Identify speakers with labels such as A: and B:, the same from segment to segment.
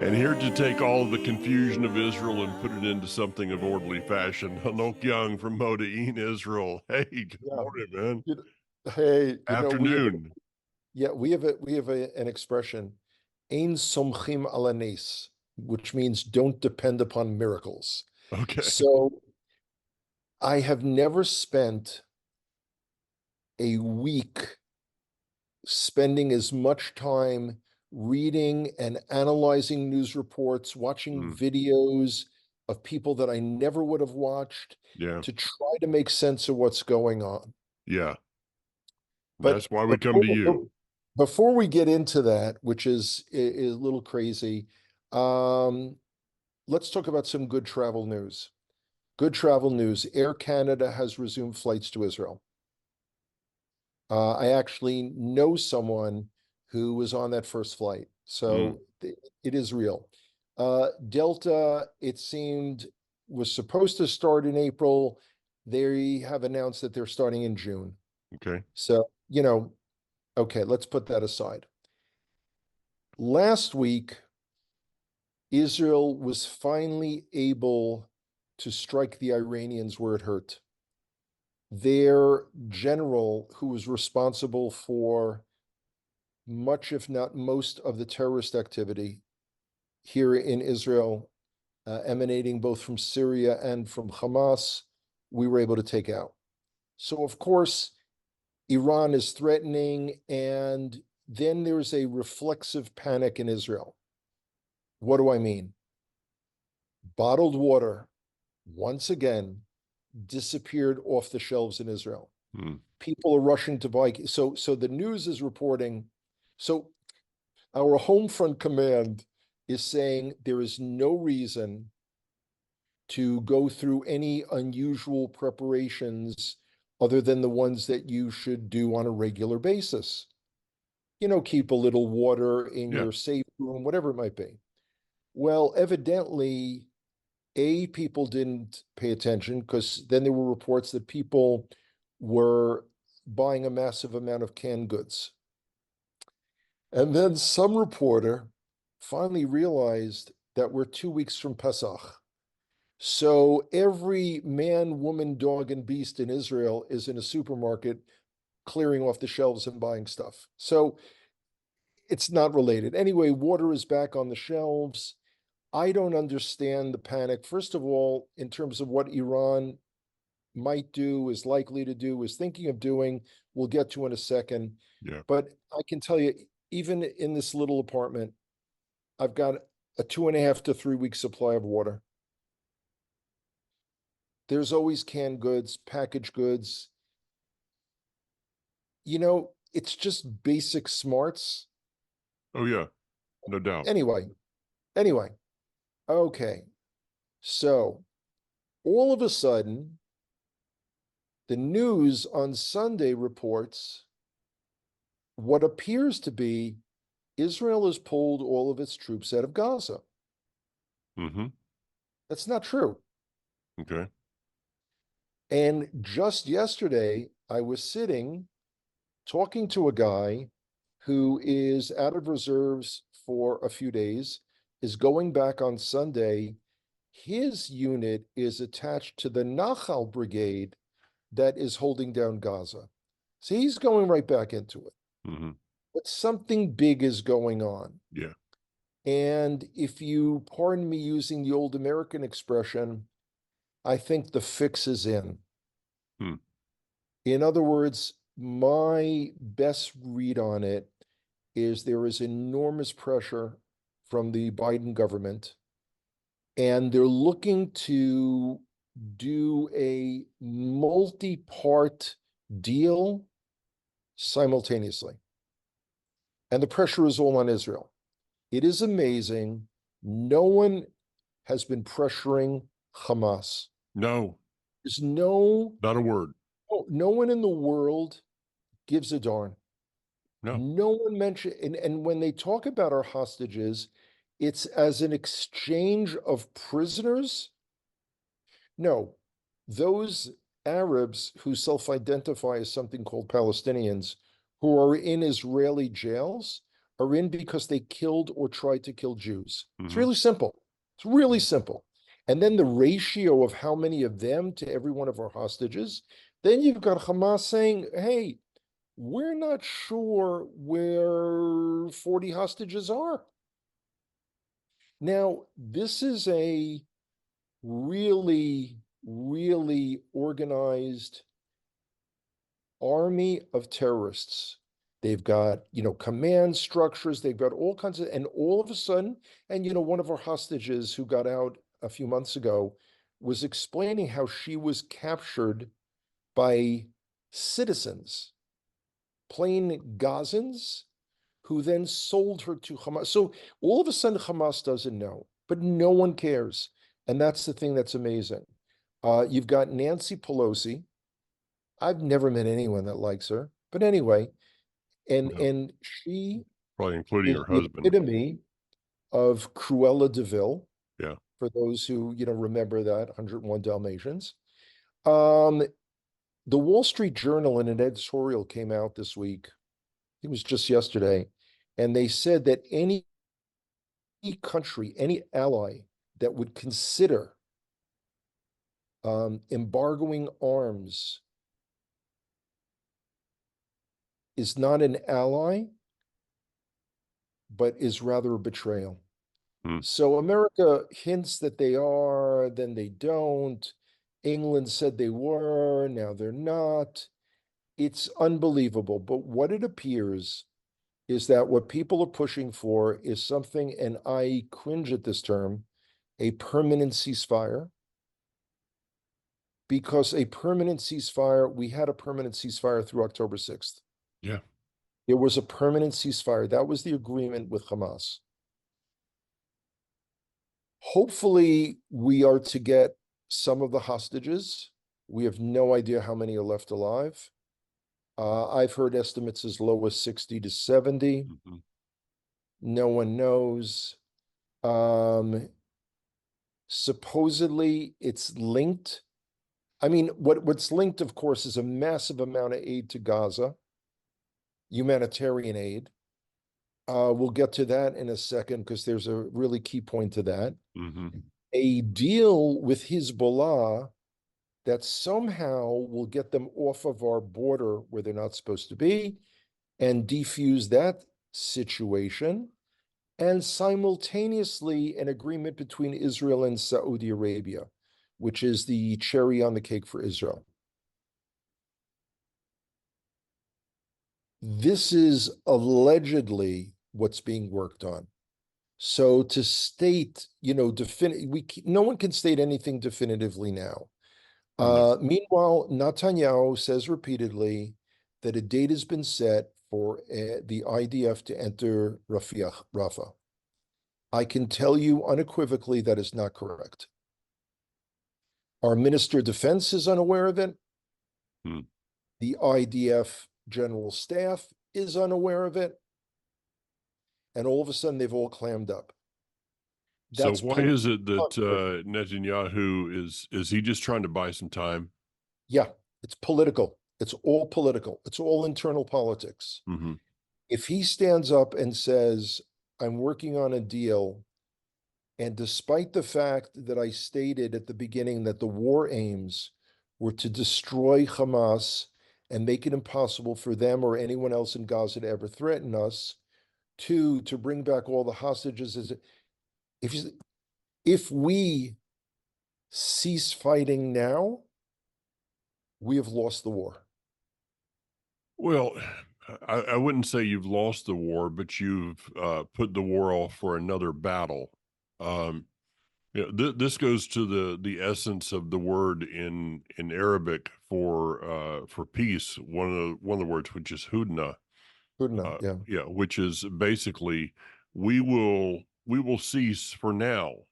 A: And here to take all of the confusion of Israel and put it into something of orderly fashion, Hanok Young from Modi'in, Israel. Hey, good
B: Yeah.
A: morning, man.
B: Hey,
A: Afternoon.
B: we have an expression, "Ein somchim ala nes," which means don't depend upon miracles.
A: Okay.
B: So I have never spent a week spending as much time reading and analyzing news reports, watching
A: Mm,
B: videos of people that I never would have watched
A: yeah.
B: to try to make sense of what's going on.
A: Yeah.
B: But
A: That's why we come to
B: before,
A: you.
B: before we get into that, which is a little crazy, um, let's talk about some good travel news. Good travel news. Air Canada has resumed flights to Israel. I actually know someone who was on that first flight,
A: Mm,
B: so it is real. Delta, it seemed, was supposed to start in April. They have announced that they're starting in June.
A: okay.
B: So, okay, let's put that aside. Last week, Israel was finally able to strike the Iranians where it hurt. Their general, who was responsible for much, if not most, of the terrorist activity here in Israel, emanating both from Syria and from Hamas, we were able to take out. So, of course, Iran is threatening, and then there's a reflexive panic in Israel. What do I mean? Bottled water, once again, disappeared off the shelves in Israel.
A: Mm,
B: People are rushing to buy. So the news is reporting. So our home front command is saying there is no reason to go through any unusual preparations other than the ones that you should do on a regular basis. Keep a little water in
A: yeah.
B: your safe room, whatever it might be. Well, evidently, people didn't pay attention because then there were reports that people were buying a massive amount of canned goods. And then some reporter finally realized that we're 2 weeks from Pesach. So every man, woman, dog, and beast in Israel is in a supermarket clearing off the shelves and buying stuff. So it's not related. Anyway, water is back on the shelves. I don't understand the panic. First of all, in terms of what Iran might do, is likely to do, is thinking of doing, we'll get to in a second.
A: Yeah.
B: But I can tell you, even in this little apartment, I've got a 2.5 to 3 week supply of water. There's always canned goods, packaged goods. It's just basic smarts.
A: Oh, yeah. No doubt.
B: Anyway, okay. So all of a sudden, the news on Sunday reports what appears to be Israel has pulled all of its troops out of Gaza.
A: Mm-hmm.
B: That's not true.
A: Okay.
B: And just yesterday, I was sitting talking to a guy who is out of reserves for a few days, is going back on Sunday. His unit is attached to the Nachal Brigade that is holding down Gaza. So he's going right back into it.
A: Mm-hmm.
B: But something big is going on.
A: Yeah.
B: And if you pardon me using the old American expression, I think the fix is in.
A: Hmm.
B: In other words, my best read on it is there is enormous pressure from the Biden government, and they're looking to do a multi-part deal simultaneously. And the pressure is all on Israel. It is amazing. No one has been pressuring Hamas.
A: No,
B: There's no
A: not a word.
B: no one in the world gives a darn.
A: No.
B: No one mentioned, and when they talk about our hostages, it's as an exchange of prisoners. No, those Arabs who self-identify as something called Palestinians, who are in Israeli jails, are in because they killed or tried to kill Jews. It's
A: Mm-hmm.
B: really simple. It's really simple. And then the ratio of how many of them to every one of our hostages, then you've got Hamas saying, hey, we're not sure where 40 hostages are. Now, this is a really, really organized army of terrorists. They've got, command structures, they've got all kinds of, and all of a sudden, and, one of our hostages who got out a few months ago was explaining how she was captured by citizens, plain Gazans, who then sold her to Hamas. So all of a sudden, Hamas doesn't know, but no one cares. And that's the thing that's amazing. You've got Nancy Pelosi. I've never met anyone that likes her. But anyway,
A: Well,
B: and she
A: probably including
B: is
A: her
B: the
A: husband.
B: epitome of Cruella de Vil,
A: Yeah.
B: for those who, remember that 101 Dalmatians. Um, the Wall Street Journal in an editorial came out this week. It was just yesterday, and they said that any country, any ally that would consider embargoing arms is not an ally, but is rather a betrayal.
A: Hmm.
B: So America hints that they are, then they don't. England said they were, now they're not. It's unbelievable. But what it appears is that what people are pushing for is something, and I cringe at this term, a permanent ceasefire. Because a permanent ceasefire, we had a permanent ceasefire through October 6th.
A: Yeah.
B: There was a permanent ceasefire. That was the agreement with Hamas. Hopefully, we are to get some of the hostages. We have no idea how many are left alive. I've heard estimates as low as 60 to 70.
A: Mm-hmm.
B: No one knows. Um, Supposedly, it's linked. I mean, what's linked, of course, is a massive amount of aid to Gaza, humanitarian aid. We'll get to that in a second because there's a really key point to that.
A: Mm-hmm.
B: A deal with Hezbollah that somehow will get them off of our border where they're not supposed to be and defuse that situation. And simultaneously, an agreement between Israel and Saudi Arabia, which is the cherry on the cake for Israel. This is allegedly what's being worked on. So to state, no one can state anything definitively now.
A: No.
B: Meanwhile, Netanyahu says repeatedly that a date has been set for the IDF to enter Rafah. I can tell you unequivocally that is not correct. Our Minister of Defense is unaware of it.
A: Hmm.
B: The IDF General Staff is unaware of it. And all of a sudden, they've all clammed up.
A: So
B: That's
A: why is it that
B: political.
A: Netanyahu is he just trying to buy some time?
B: Yeah, it's political. It's all political. It's all internal politics.
A: Mm-hmm.
B: If he stands up and says, I'm working on a deal, and despite the fact that I stated at the beginning that the war aims were to destroy Hamas and make it impossible for them or anyone else in Gaza to ever threaten us, two, to bring back all the hostages, if if we cease fighting now, we have lost the war.
A: Well, I wouldn't say you've lost the war, but you've put the war off for another battle. Um, this goes to the essence of the word in Arabic for peace. One of the words, which is hudna,
B: Good enough. Yeah.
A: yeah, which is basically we will cease for now
B: Yeah.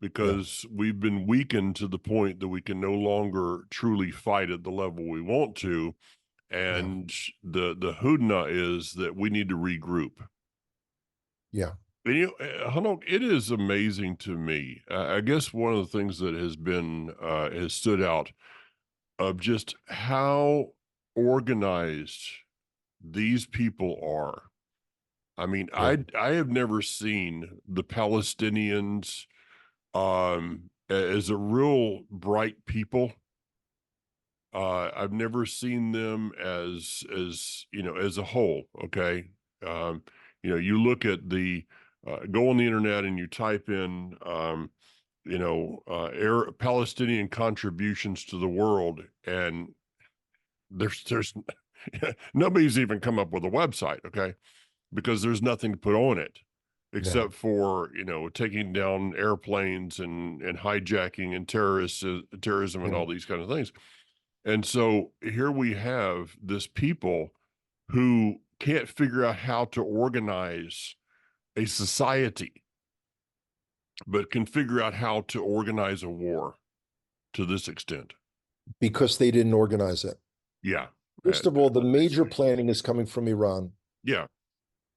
A: because we've been weakened to the point that we can no longer truly fight at the level we want to.
B: Yeah.
A: And the hudna is that we need to regroup.
B: Yeah.
A: And Hanok, it is amazing to me. I guess one of the things that has stood out of just how organized these people are. I mean,
B: Yeah.
A: I have never seen the Palestinians as a real bright people. I've never seen them as as a whole. Okay, um, you look at the go on the internet and you type in Palestinian contributions to the world, and there's nobody's even come up with a website. Okay, because there's nothing to put on it
B: No.
A: except for taking down airplanes and hijacking and terrorism and
B: Yeah.
A: all these kind of things. And so here we have this people who can't figure out how to organize a society, but can figure out how to organize a war to this extent.
B: Because they didn't organize it.
A: Yeah.
B: First of all, the major planning is coming from Iran.
A: Yeah.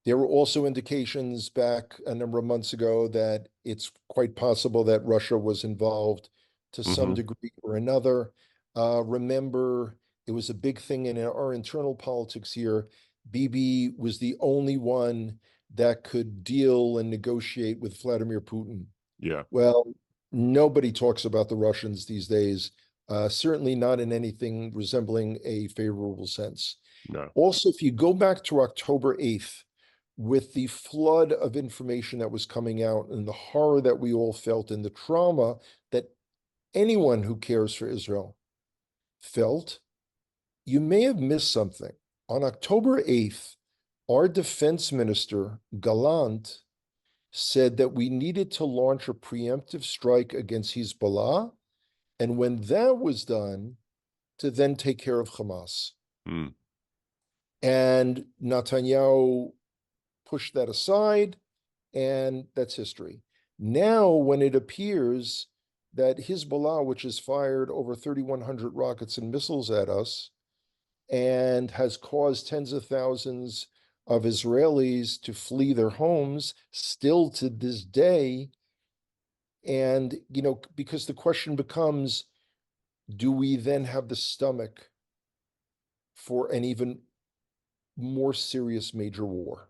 B: There were also indications back a number of months ago that it's quite possible that Russia was involved to some
A: Hmm.
B: degree or another. Remember, it was a big thing in our internal politics here. Bibi was the only one that could deal and negotiate with Vladimir Putin.
A: Yeah.
B: Well, nobody talks about the Russians these days, certainly not in anything resembling a favorable sense.
A: No.
B: Also, if you go back to October 8th, with the flood of information that was coming out and the horror that we all felt and the trauma that anyone who cares for Israel felt, you may have missed something. On October 8th, our defense minister, Gallant, said that we needed to launch a preemptive strike against Hezbollah. And when that was done, to then take care of Hamas.
A: Mm.
B: And Netanyahu pushed that aside, and that's history. Now, when it appears that Hezbollah, which has fired over 3,100 rockets and missiles at us and has caused tens of thousands of Israelis to flee their homes, still to this day, and, because the question becomes, do we then have the stomach for an even more serious major war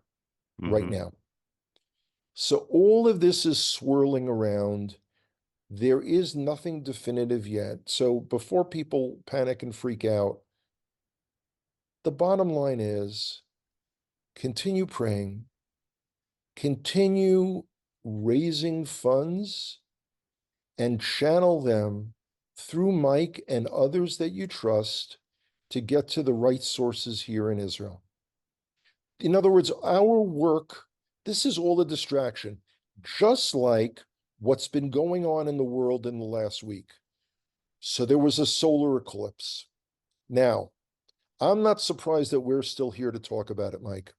B: right
A: Hmm.
B: now? So all of this is swirling around. There is nothing definitive yet. So before people panic and freak out, the bottom line is continue praying, continue raising funds, and channel them through Mike and others that you trust to get to the right sources here in Israel. In other words, our work, this is all a distraction, just like what's been going on in the world in the last week. So there was a solar eclipse. Now, I'm not surprised that we're still here to talk about it, Mike.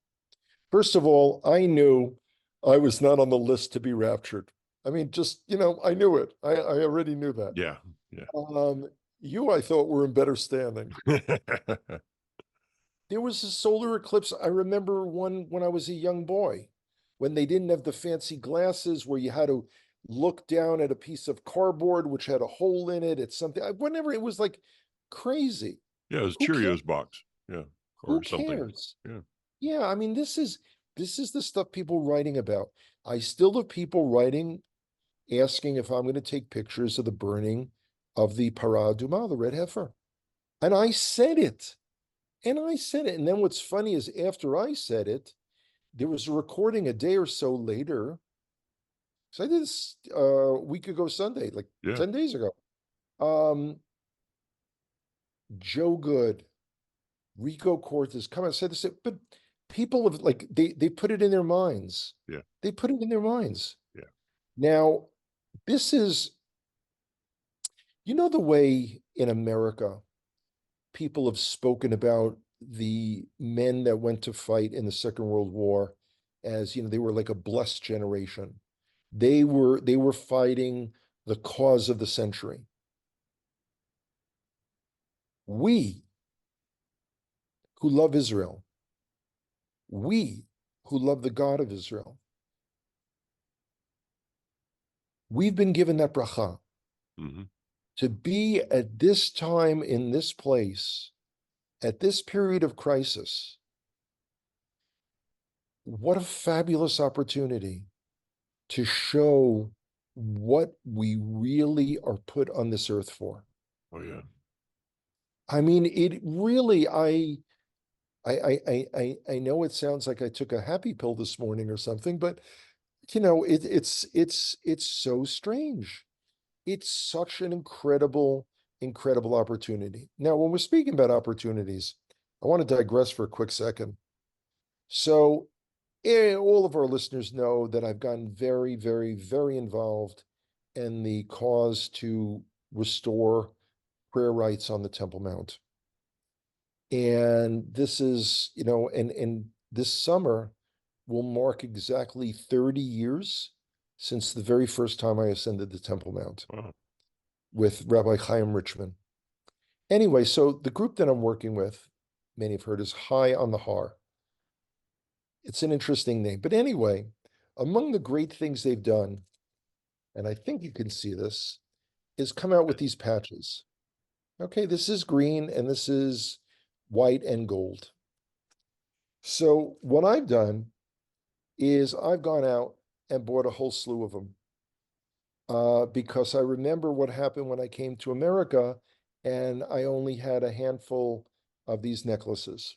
B: First of all, I knew I was not on the list to be raptured. I mean, just, I knew it. I already knew that.
A: Yeah. Yeah.
B: Um, you, I thought, were in better standing. There was a solar eclipse. I remember one when I was a young boy, when they didn't have the fancy glasses where you had to look down at a piece of cardboard which had a hole in it. It's something, whenever it was like crazy.
A: Yeah. It was
B: Who cares?
A: Cheerios box. Yeah.
B: Who
A: Or something.
B: cares?
A: Yeah.
B: Yeah, I mean, this is the stuff people writing about. I still have people writing, asking if I'm going to take pictures of the burning of the Parah Adumah, the red heifer. And I said it. And I said it. And then what's funny is after I said it, there was a recording a day or so later. So I did this a week ago Sunday, like
A: Yeah.
B: 10 days ago. Um, Joe Good, Rico Cortez come out and said this, but people have like they put it in their minds.
A: Yeah.
B: They put it in their minds.
A: Yeah.
B: Now, this is, the way in America people have spoken about the men that went to fight in the Second World War as, they were like a blessed generation. They were fighting the cause of the century. We who love Israel, we who love the God of Israel, we've been given that bracha
A: Hmm.
B: to be at this time in this place, at this period of crisis, what a fabulous opportunity to show what we really are put on this earth for.
A: Oh yeah.
B: I mean, it really, I know it sounds like I took a happy pill this morning or something, but it's so strange. It's such an incredible opportunity. Now, when we're speaking about opportunities, I want to digress for a quick second. So, all of our listeners know that I've gotten very involved in the cause to restore prayer rights on the Temple Mount. And this is, and this summer will mark exactly 30 years since the very first time I ascended the Temple Mount
A: Wow.
B: with Rabbi Chaim Richman. Anyway, so the group that I'm working with, many have heard, is High on the Har. It's an interesting name. But anyway, among the great things they've done, and I think you can see this, is come out with these patches. Okay, this is green and this is white and gold. So what I've done is I've gone out and bought a whole slew of them because I remember what happened when I came to America and I only had a handful of these necklaces.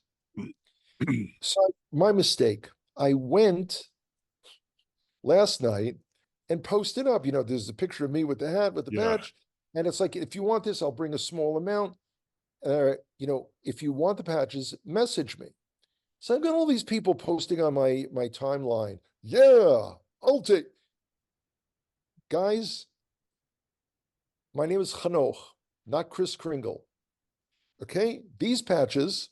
B: So my mistake. I went last night and posted up. There's a picture of me with the hat, with the
A: Yeah.
B: badge. And it's like, if you want this, I'll bring a small amount. If you want the patches, message me. So I've got all these people posting on my timeline. Yeah, I'll take. Guys, my name is Chanoch, not Chris Kringle. Okay, these patches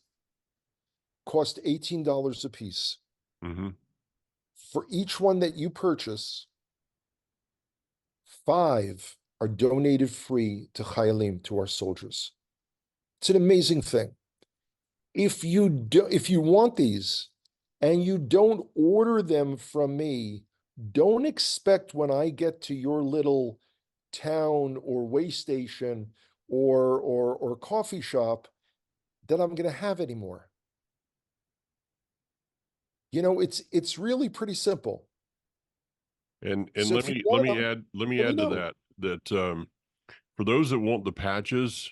B: cost $18 a piece.
A: Hmm.
B: For each one that you purchase, 5 are donated free to Chayalim, to our soldiers. It's an amazing thing. If you want these and you don't order them from me, don't expect when I get to your little town or way station or coffee shop that I'm going to have anymore. It's really pretty simple.
A: And
B: So
A: let
B: if you
A: me let
B: want
A: me
B: them,
A: add let me
B: let me
A: add to
B: know.
A: that for those that want the patches,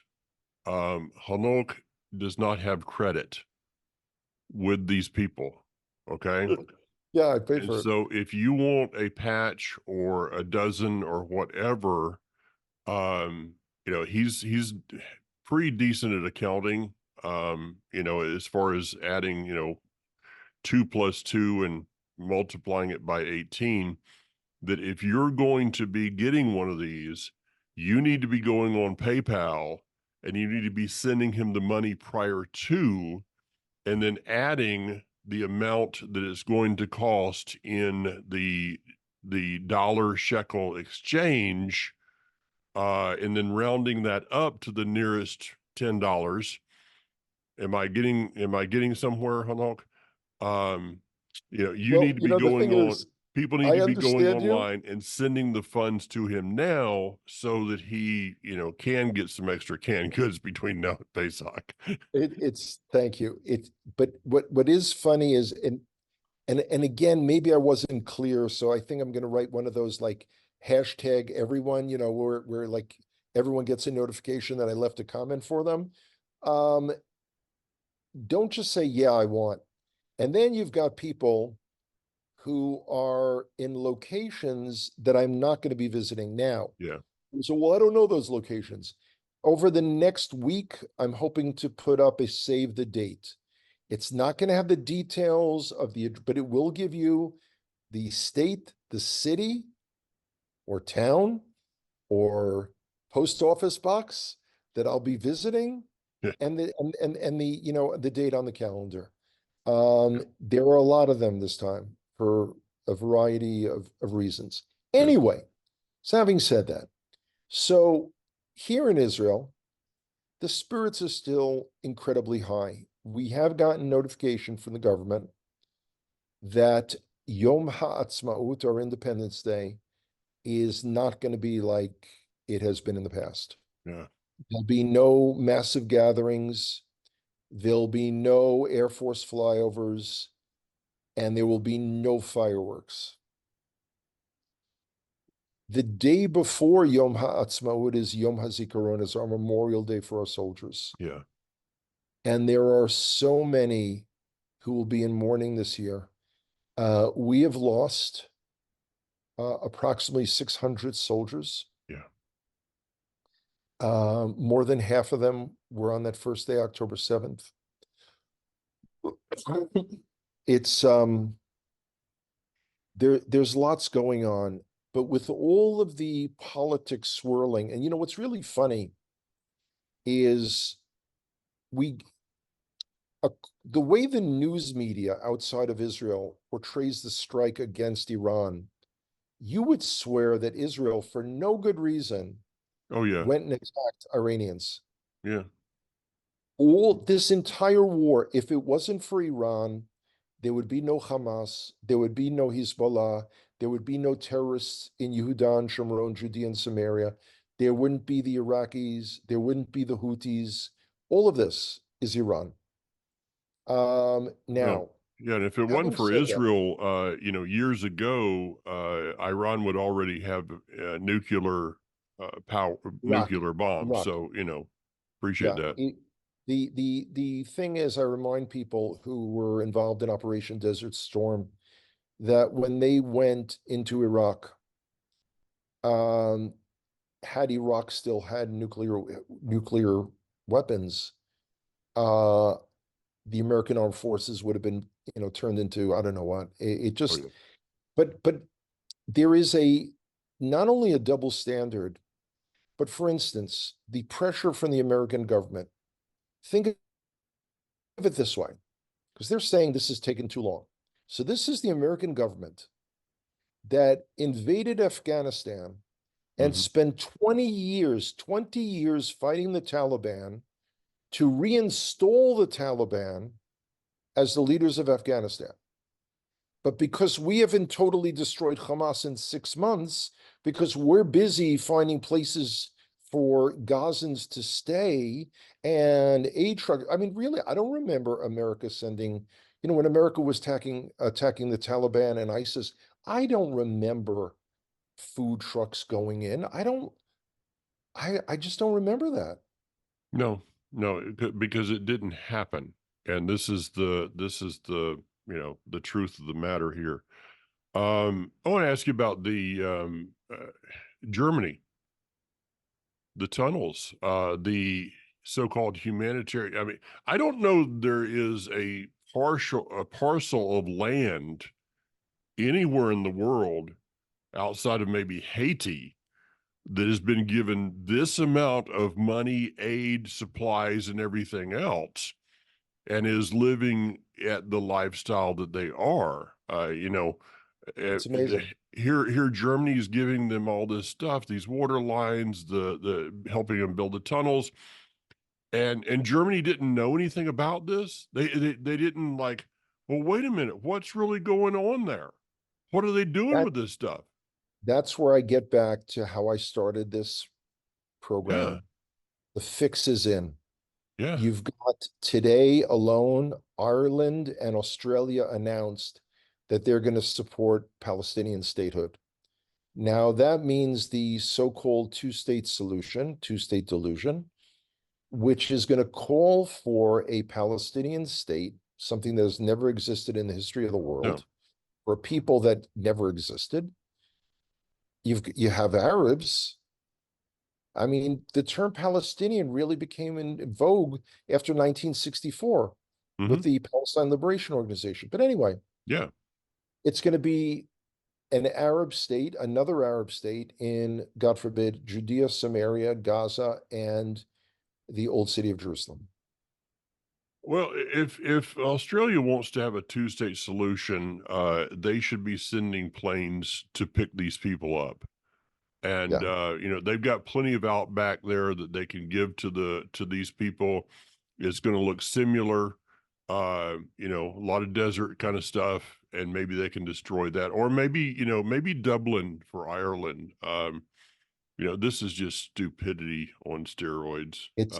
A: Hanok does not have credit with these people. Okay.
B: Yeah, I pay
A: And
B: for it.
A: so if you want a patch or a dozen or whatever, um, he's pretty decent at accounting. As far as adding, 2 plus 2 and multiplying it by 18, that if you're going to be getting one of these, you need to be going on PayPal and you need to be sending him the money prior to, and then adding the amount that it's going to cost in the dollar shekel exchange, and then rounding that up to the nearest $10. Am I getting somewhere, Hanok? Um, you
B: Well,
A: need to be
B: the
A: going
B: thing
A: on.
B: is,
A: People need
B: I
A: to be going
B: understand you.
A: online and sending the funds to him now so that he, can get some extra canned goods between now and Pesach.
B: It's thank you. But what is funny is, and again, maybe I wasn't clear, so I think I'm going to write one of those like hashtag everyone, where like everyone gets a notification that I left a comment for them. Um, don't just say, yeah, I want. And then you've got people who are in locations that I'm not going to be visiting now.
A: Yeah,
B: So, well, I don't know those locations. Over the next week, I'm hoping to put up a save the date. It's not going to have the details but it will give you the state, the city or town or post office box that I'll be visiting
A: yeah,
B: and the date on the calendar. There are a lot of them this time for a variety of reasons.
A: good.
B: Anyway, so having said that, so here in Israel, the spirits are still incredibly high. We have gotten notification from the government that Yom Ha'atzmaut, or Independence Day, is not going to be like it has been in the past.
A: Yeah,
B: There'll be no massive gatherings. There'll be no Air Force flyovers. and there will be no fireworks. The day before Yom HaAtzmaut is Yom HaZikaron, is our Memorial Day for our soldiers.
A: Yeah.
B: And there are so many who will be in mourning this year. We have lost approximately 600 soldiers.
A: Yeah.
B: More than half of them were on that first day, October 7th. It's there's lots going on, but with all of the politics swirling, and what's really funny is we uh, the way the news media outside of Israel portrays the strike against Iran, you would swear that Israel, for no good reason,
A: Oh yeah.
B: went and attacked Iranians.
A: Yeah.
B: All this entire war, if it wasn't for Iran, there would be no Hamas, there would be no Hezbollah, there would be no terrorists in Yehuda and Shomron, Judea and Samaria. There wouldn't be the Iraqis, there wouldn't be the Houthis. All of this is Iran.
A: No.
B: Now,
A: Yeah, and if it wasn't
B: having
A: for
B: said that,
A: Israel, years ago, Iran would already have power,
B: Iraq,
A: nuclear bombs.
B: Iraq,
A: So, appreciate
B: yeah.
A: that.
B: The thing is, I remind people who were involved in Operation Desert Storm that when they went into Iraq, um, had Iraq still had nuclear weapons, uh, the American armed forces would have been, turned into I don't know what. It
A: Oh
B: just,
A: yeah.
B: but there is a not only a double standard, but for instance, the pressure from the American government. Think of it this way, because they're saying this has taken too long. So this is the American government that invaded Afghanistan and
A: Hmm.
B: spent 20 years fighting the Taliban to reinstall the Taliban as the leaders of Afghanistan. But because we haven't totally destroyed Hamas in 6 months, because we're busy finding places for Gazans to stay and aid truck. I mean, really, I don't remember America sending, when America was attacking the Taliban and ISIS, I don't remember food trucks going in. I just don't remember that.
A: No, no, because it didn't happen. And this is the the truth of the matter here. I want to ask you about the Germany, the tunnels, the so-called humanitarian. I mean, I don't know there is a parcel of land anywhere in the world outside of maybe Haiti that has been given this amount of money, aid, supplies, and everything else, and is living at the lifestyle that they are.
B: It's amazing.
A: Here Germany is giving them all this stuff, these water lines, the helping them build the tunnels, and Germany didn't know anything about this. They didn't like. Well, wait a minute, what's really going on there? What are they doing
B: That
A: with this stuff?
B: that's where I get back to how I started this
A: Yeah,
B: program. The fix is in.
A: yeah,
B: You've got today alone, Ireland and Australia announced that they're going to support Palestinian statehood. Now, that means the so-called two-state solution, two-state delusion, which is going to call for a Palestinian state, something that has never existed in the history of the
A: no,
B: world, for people that never existed. You have Arabs. I mean, the term Palestinian really became in vogue after 1964 with
A: hmm,
B: the Palestine Liberation Organization. But anyway,
A: yeah.
B: it's going to be an Arab state, another Arab state in, God forbid, Judea, Samaria, Gaza, and the old city of Jerusalem.
A: Well, if Australia wants to have a two-state solution, they should be sending planes to pick these people up. And
B: Yeah,
A: they've got plenty of outback there that they can give to these people. It's going to look similar, a lot of desert kind of stuff, and maybe they can destroy that, or maybe maybe Dublin for Ireland. This is just stupidity on steroids.
B: It's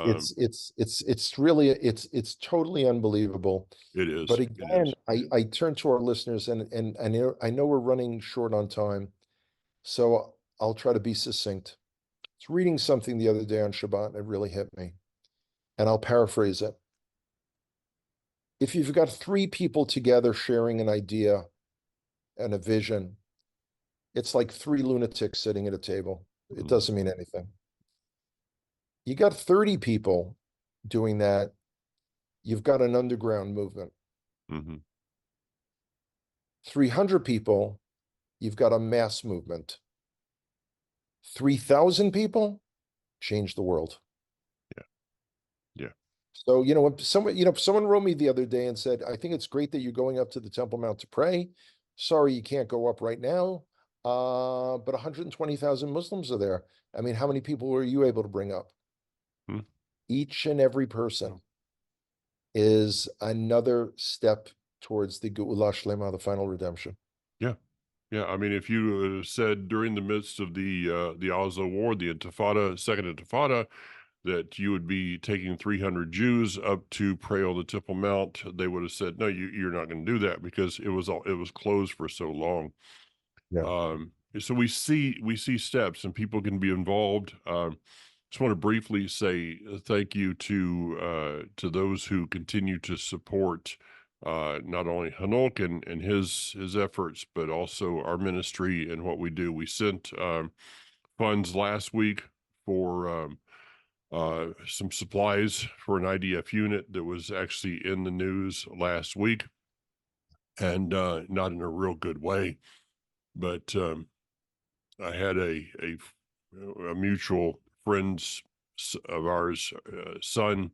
B: totally unbelievable.
A: It is.
B: But
A: It
B: again,
A: is.
B: I turn to our listeners, and I know we're running short on time, so I'll try to be succinct. I was reading something the other day on Shabbat, and it really hit me, and I'll paraphrase it. If you've got three people together sharing an idea and a vision, it's like three lunatics sitting at a table. It
A: Mhm.
B: doesn't mean anything. You got 30 people doing that, you've got an underground movement.
A: Mhm.
B: 300 people, you've got a mass movement. 3,000 people, change the world.
A: Yeah. Yeah.
B: So, when someone wrote me the other day and said, I think it's great that you're going up to the Temple Mount to pray. Sorry, you can't go up right now. But 120,000 Muslims are there. I mean, how many people were you able to bring up?
A: Mm.
B: Each and every person is another step towards the Geula Shlema, the final redemption.
A: Yeah. Yeah. I mean, if you said during the midst of the Oslo War, the Intifada, Second Intifada, that you would be taking 300 Jews up to pray on the Temple Mount, they would have said, "No, you're not going to do that because it was closed for so long."
B: Yeah.
A: So we see steps, and people can be involved. Just want to briefly say thank you to those who continue to support not only Hanok and his efforts, but also our ministry and what we do. We sent funds last week for some supplies for an IDF unit that was actually in the news last week, and not in a real good way. But I had a mutual friends of ours son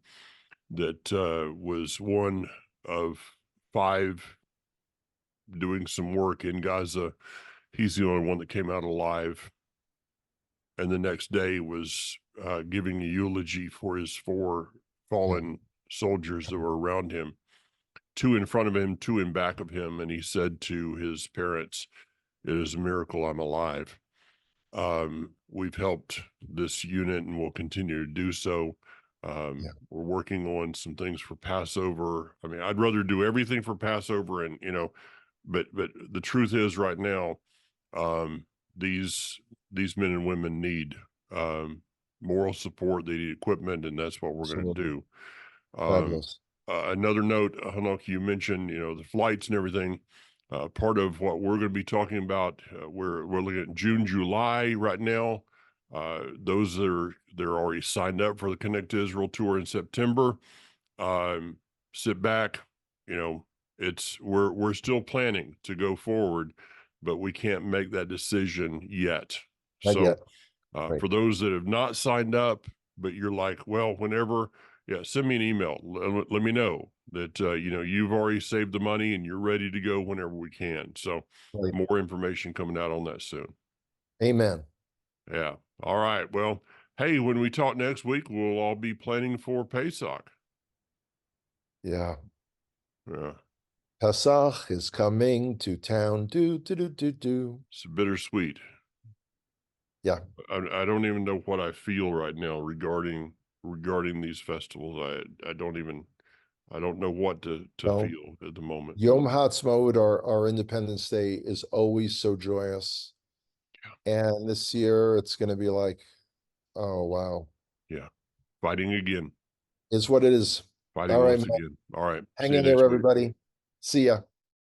A: that was one of five doing some work in Gaza. He's the only one that came out alive, and the next day was giving a eulogy for his four
B: Yeah.
A: fallen soldiers that were around him, two in front of him, two in back of him, and he said to his parents, "It is a miracle I'm alive." We've helped this unit and will continue to do so.
B: Yeah.
A: We're working on some things for Passover. I mean, I'd rather do everything for Passover, and but the truth is, right now, um, these these men and women need um, moral support. They need equipment, and that's what we're going to
B: Absolutely.
A: do. Um,
B: Fabulous.
A: Another note, Hanok, you mentioned, the flights and everything. Part of what we're going to be talking about, we're looking at June, July right now. Those that are they're already signed up for the Connect to Israel tour in September. Um, Sit back, you know, we're still planning to go forward, but we can't make that decision yet.
B: Not
A: So
B: yet. Right.
A: for those that have not signed up, but you're like, well, whenever, yeah, send me an email. Let me know that, you've already saved the money and you're ready to go whenever we can. So
B: Right.
A: more information coming out on that soon.
B: Amen.
A: Yeah. All right. Well, hey, when we talk next week, we'll all be planning for Pesach.
B: Yeah.
A: Yeah.
B: Pesach is coming to town. Do, do, do, do, do.
A: It's bittersweet.
B: Yeah.
A: I don't even know what I feel right now regarding these festivals. I don't know what to
B: Well,
A: feel at the moment.
B: Yom Ha'atzmaut, our Independence Day, is always so joyous. And this year it's going to be like, oh, wow.
A: Yeah. Fighting again.
B: Is what it is.
A: Fighting
B: All right,
A: once
B: man.
A: again. All right.
B: Hang
A: See you
B: in there,
A: next week.
B: everybody. See ya.